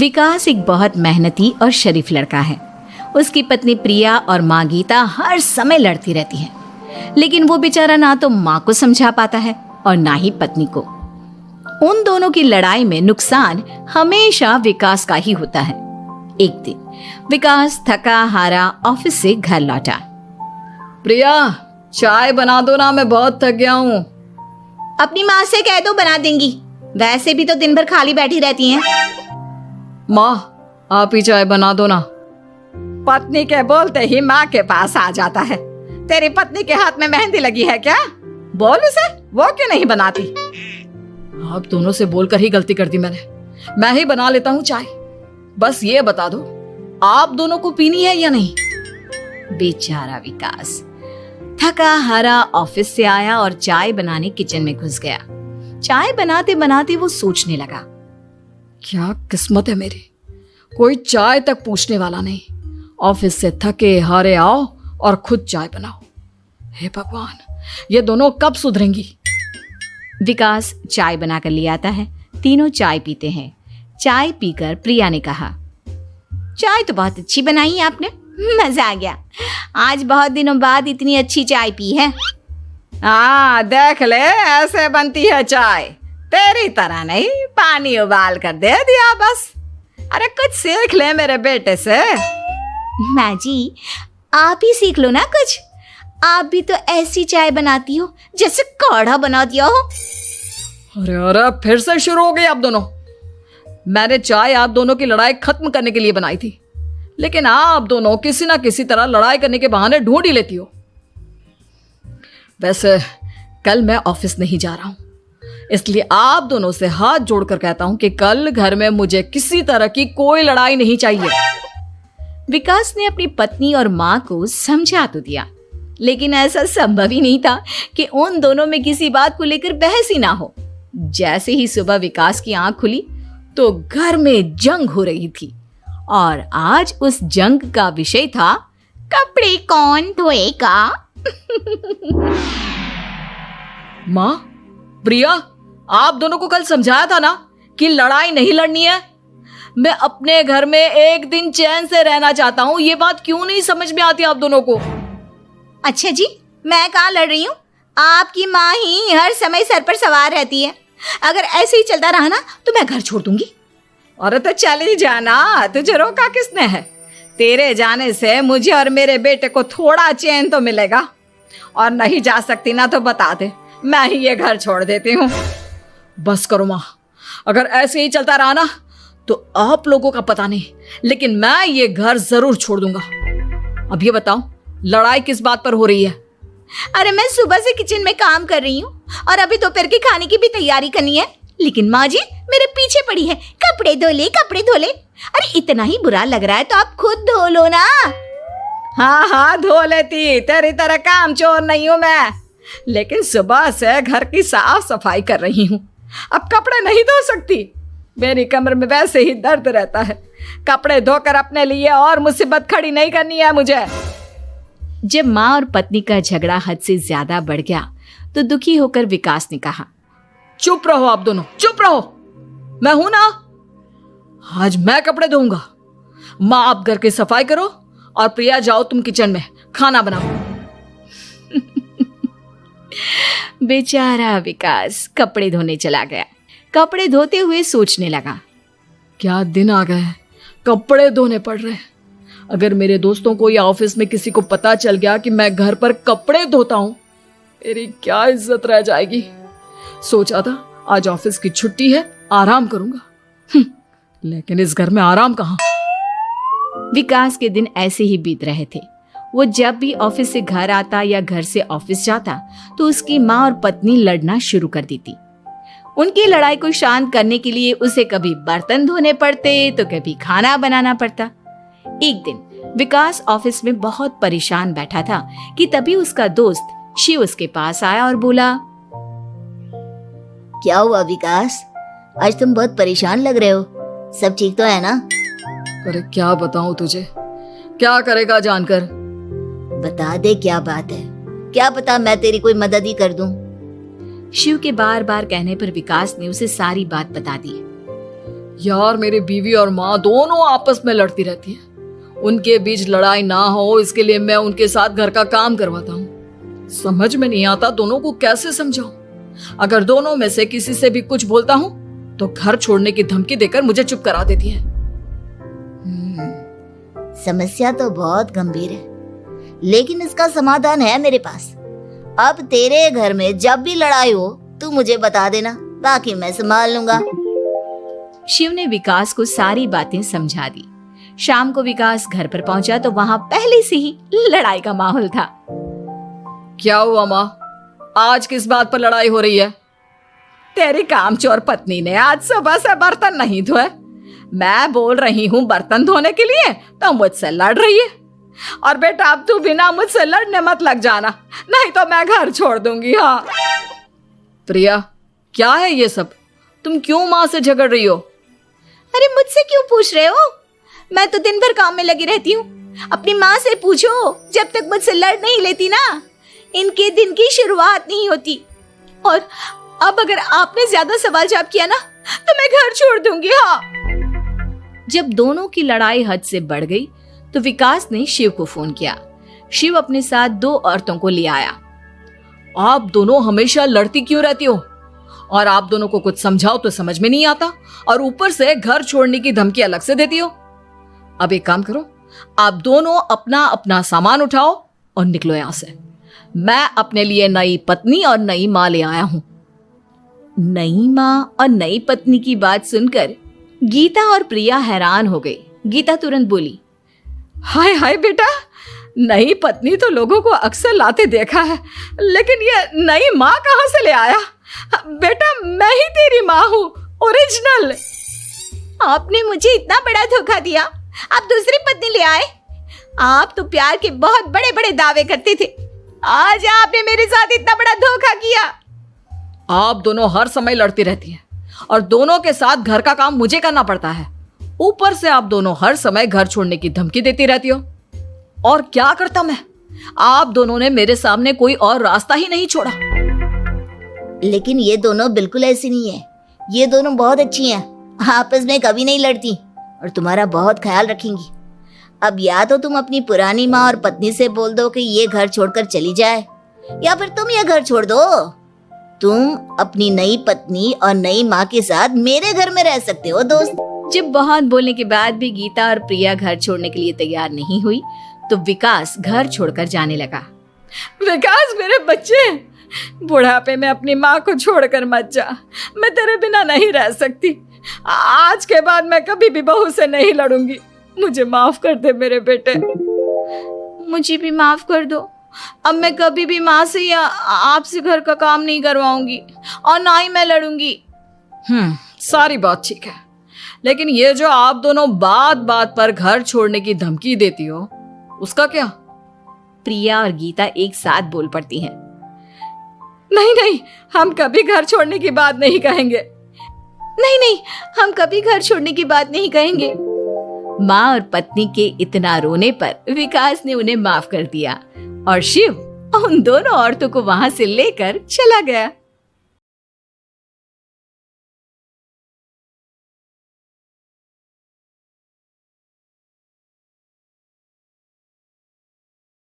विकास एक बहुत मेहनती और शरीफ लड़का है। उसकी पत्नी प्रिया और माँ गीता हर समय लड़ती रहती है, लेकिन वो बेचारा ना तो माँ को समझा पाता है और ना ही पत्नी को। उन दोनों की लड़ाई में नुकसान हमेशा विकास का ही होता है। एक दिन विकास थका हारा ऑफिस से घर लौटा। प्रिया, चाय बना दो ना, मैं बहुत थक गया हूँ। अपनी माँ से कह दो, बना देंगी। वैसे भी तो दिन भर खाली बैठी रहती हैं। माँ, आप ही चाय बना दो ना। पत्नी के बोलते ही माँ के पास आ जाता है। तेरी पत्नी के हाथ में मेहंदी लगी है क्या? बोल उसे, वो क्यों नहीं बनाती? आप दोनों से बोलकर ही गलती कर दी मैंने। मैं ही बना लेता हूँ चाय। बस ये बता दो, आप दोनों को पीनी है या नहीं? बेचारा विकास थका हारा ऑफिस से आया और चाय बनाने किचन में घुस गया। चाय बनाते बनाते वो सोचने लगा, क्या किस्मत है मेरी, कोई चाय तक पूछने वाला नहीं। ऑफिस से थके हारे आओ और खुद चाय बनाओ। हे भगवान, ये दोनों कब सुधरेंगी? विकास चाय बनाकर ले आता है। तीनों चाय पीते हैं। चाय पीकर प्रिया ने कहा, चाय तो बहुत अच्छी बनाई है आपने, मजा आ गया। आज बहुत दिनों बाद इतनी अच्छी चाय पी है। हाँ, देख ले, ऐसे बनती है चाय। तेरी तरह नहीं, पानी उबाल कर दे दिया बस। अरे कुछ सीख ले मेरे बेटे से। माँ जी, आप ही सीख लो ना कुछ। आप भी तो ऐसी चाय बनाती हो जैसे काढ़ा बना दिया हो। अरे अरे, फिर से शुरू हो गई आप दोनों। मैंने चाय आप दोनों की लड़ाई खत्म करने के लिए बनाई थी, लेकिन आप दोनों किसी ना किसी तरह लड़ाई करने के बहाने ढूंढ ही लेती हो। वैसे कल मैं ऑफिस नहीं जा रहा हूं, इसलिए आप दोनों से हाथ जोड़कर कहता हूं कि कल घर में मुझे किसी तरह की कोई लड़ाई नहीं चाहिए। विकास ने अपनी पत्नी और माँ को समझा तो दिया, लेकिन ऐसा संभव ही नहीं था कि उन दोनों में किसी बात को लेकर बहस ही ना हो। जैसे ही सुबह विकास की आंख खुली तो घर में जंग हो रही थी, और आज उस जंग का विषय था कपड़े कौन धोएगा। माँ, प्रिया, आप दोनों को कल समझाया था ना कि लड़ाई नहीं लड़नी है। मैं अपने घर में एक दिन चैन से रहना चाहता हूँ। ये बात क्यों नहीं समझ में आती आप दोनों को? अच्छा जी, मैं कहाँ लड़ रही हूँ? आपकी माँ ही हर समय सर पर सवार रहती है। अगर ऐसे ही चलता रहा ना तो मैं घर छोड़ दूंगी। अरे तो चली जाना, तुझे रोका किसने है? तेरे जाने से मुझे और मेरे बेटे को थोड़ा चैन तो मिलेगा। और नहीं जा सकती ना तो बता दे, मैं ही ये घर छोड़ देती हूँ। बस करो माँ, अगर ऐसे ही चलता रहा ना तो आप लोगों का पता नहीं, लेकिन मैं ये घर जरूर छोड़ दूंगा। अब ये बताओ, लड़ाई किस बात पर हो रही है? अरे मैं सुबह से किचन में काम कर रही हूँ और अभी दोपहर के खाने की भी तैयारी करनी है, लेकिन माँ जी मेरे पीछे पड़ी है, कपड़े धो ले, कपड़े धो ले। अरे इतना ही बुरा लग रहा है तो आप खुद धो लो ना। हाँ हाँ, धो लेती, तेरी तरह काम चोर नहीं हूं मैं, लेकिन सुबह से घर की साफ सफाई कर रही हूँ, अब कपड़े नहीं धो सकती। मेरी कमर में वैसे ही दर्द रहता है। कपड़े धोकर अपने लिए और मुसीबत खड़ी नहीं करनी है मुझे। जब माँ और पत्नी का झगड़ा हद से ज्यादा बढ़ गया तो दुखी होकर विकास ने कहा, चुप रहो आप दोनों, चुप रहो। मैं हूं ना, आज मैं कपड़े धोऊंगा। माँ, आप घर की सफाई करो और प्रिया, जाओ तुम किचन में खाना बनाओ। बेचारा विकास कपड़े धोने चला गया। कपड़े धोते हुए सोचने लगा, क्या दिन आ गए हैं, कपड़े धोने पड़ रहे हैं। अगर मेरे दोस्तों को या ऑफिस में किसी को पता चल गया कि मैं घर पर कपड़े धोता हूं, मेरी क्या इज्जत रह जाएगी। सोचा था आज ऑफिस की छुट्टी है, आराम करूंगा, लेकिन इस घर में आराम कहां। विकास के दिन ऐसे ही बीत रहे थे। वो जब भी ऑफिस से घर आता या घर से ऑफिस जाता तो उसकी माँ और पत्नी लड़ना शुरू कर देती। उनकी लड़ाई को शांत करने के लिए उसे कभी बर्तन धोने पड़ते तो कभी खाना बनाना पड़ता। एक दिन विकास ऑफिस में बहुत परेशान बैठा था कि तभी उसका दोस्त शिव उसके पास आया और बोला, क्या हुआ विकास, आज तुम बहुत परेशान लग रहे हो, सब ठीक तो है ना? अरे क्या बताऊं तुझे, क्या करेगा जानकर। बता दे क्या बात है, क्या पता मैं तेरी कोई मदद ही कर दूं। शिव के बार बार कहने पर विकास ने उसे सारी बात बता दी। यार मेरी बीवी और माँ दोनों आपस में लड़ती रहती है। उनके बीच लड़ाई ना हो इसके लिए मैं उनके साथ घर का काम करवाता हूँ। समझ में नहीं आता दोनों को कैसे समझाऊं। अगर दोनों में से किसी से भी कुछ बोलता हूँ तो घर छोड़ने की धमकी देकर मुझे चुप करा देती है। समस्या तो बहुत गंभीर है, लेकिन इसका समाधान है मेरे पास। अब तेरे घर में जब भी लड़ाई हो तू मुझे बता देना, बाकी मैं संभाल लूंगा। शिव ने विकास को सारी बातें समझा दी। शाम को विकास घर पर पहुंचा तो वहां पहले से ही लड़ाई का माहौल था। क्या हुआ माँ, आज किस बात पर लड़ाई हो रही है? तेरी कामचोर पत्नी ने आज सुबह से बर्तन नहीं धोए। मैं बोल रही हूँ बर्तन धोने के लिए तो मुझसे लड़ रही है। और बेटा अब तू बिना मुझसे लड़ने मत लग जाना, नहीं तो मैं घर छोड़ दूंगी। हाँ प्रिया, क्या है ये सब? तुम क्यों माँ से झगड़ रही हो? अरे मुझसे क्यों पूछ रहे हो? मैं तो दिन भर काम में लगी रहती हूँ। अपनी माँ से पूछो, जब तक मुझसे लड़ नहीं लेती ना इनके दिन की शुरुआत नहीं होती। और अब अगर आपने ज्यादा सवाल जवाब किया ना तो मैं घर छोड़ दूंगी। हाँ। जब दोनों की लड़ाई हद से बढ़ गई तो विकास ने शिव को फोन किया। शिव अपने साथ 2 औरतों को ले आया। आप दोनों हमेशा लड़ती क्यों रहती हो? और आप दोनों को कुछ समझाओ तो समझ में नहीं आता, और ऊपर से घर छोड़ने की धमकी अलग से देती हो। अब एक काम करो, आप दोनों अपना अपना सामान उठाओ और निकलो यहां से। मैं अपने लिए नई पत्नी और नई माँ ले आया हूं। नई माँ और नई पत्नी की बात सुनकर गीता और प्रिया हैरान हो गई। गीता तुरंत बोली, हाय हाय बेटा, नई पत्नी तो लोगों को अक्सर लाते देखा है, लेकिन ये नई माँ कहाँ से ले आया? बेटा मैं ही तेरी माँ हूँ, ओरिजिनल। आपने मुझे इतना बड़ा धोखा दिया, आप दूसरी पत्नी ले आए। आप तो प्यार के बहुत बड़े बड़े दावे करते थे, आज आपने मेरे साथ इतना बड़ा धोखा किया। आप दोनों हर समय लड़ती रहती हैं और दोनों के साथ घर का काम मुझे करना पड़ता है। ऊपर से आप दोनों हर समय घर छोड़ने की धमकी देती रहती हो। और क्या करता मैं? आप दोनों ने मेरे सामने कोई और रास्ता ही नहीं छोड़ा। लेकिन ये दोनों बिल्कुल ऐसी नहीं है। ये दोनों बहुत अच्छी हैं, आपस में कभी नहीं लड़ती और तुम्हारा बहुत ख्याल रखेंगी। अब या तो तुम अपनी पुरानी माँ और पत्नी से बोल दो कि ये घर छोड़कर चली जाए, या फिर तुम ये घर छोड़ दो। तुम अपनी नई पत्नी और नई माँ के साथ मेरे घर में रह सकते हो दोस्त। जब बहुत बोलने के बाद भी गीता और प्रिया घर छोड़ने के लिए तैयार नहीं हुई तो विकास घर छोड़कर जाने लगा। विकास मेरे बच्चे, बुढ़ापे में अपनी माँ को छोड़कर मत जा। मैं तेरे बिना नहीं रह सकती। आज के बाद मैं कभी भी बहू से नहीं लड़ूंगी। मुझे माफ कर दे मेरे बेटे। मुझे भी माफ कर दो। अब मैं कभी भी माँ से या आपसे घर का काम नहीं करवाऊंगी और ना ही मैं लड़ूंगी। सारी बात ठीक है, लेकिन ये जो आप दोनों बात बात पर घर छोड़ने की धमकी देती हो, उसका क्या? प्रिया और गीता एक साथ बोल पड़ती हैं। नहीं नहीं, हम कभी घर छोड़ने की बात नहीं कहेंगे। नहीं नहीं, हम कभी घर छोड़ने की बात नहीं कहेंगे। माँ और पत्नी के इतना रोने पर विकास ने उन्हें माफ कर दिया और शिव उन दोनों औरतों को वहां से लेकर चला गया।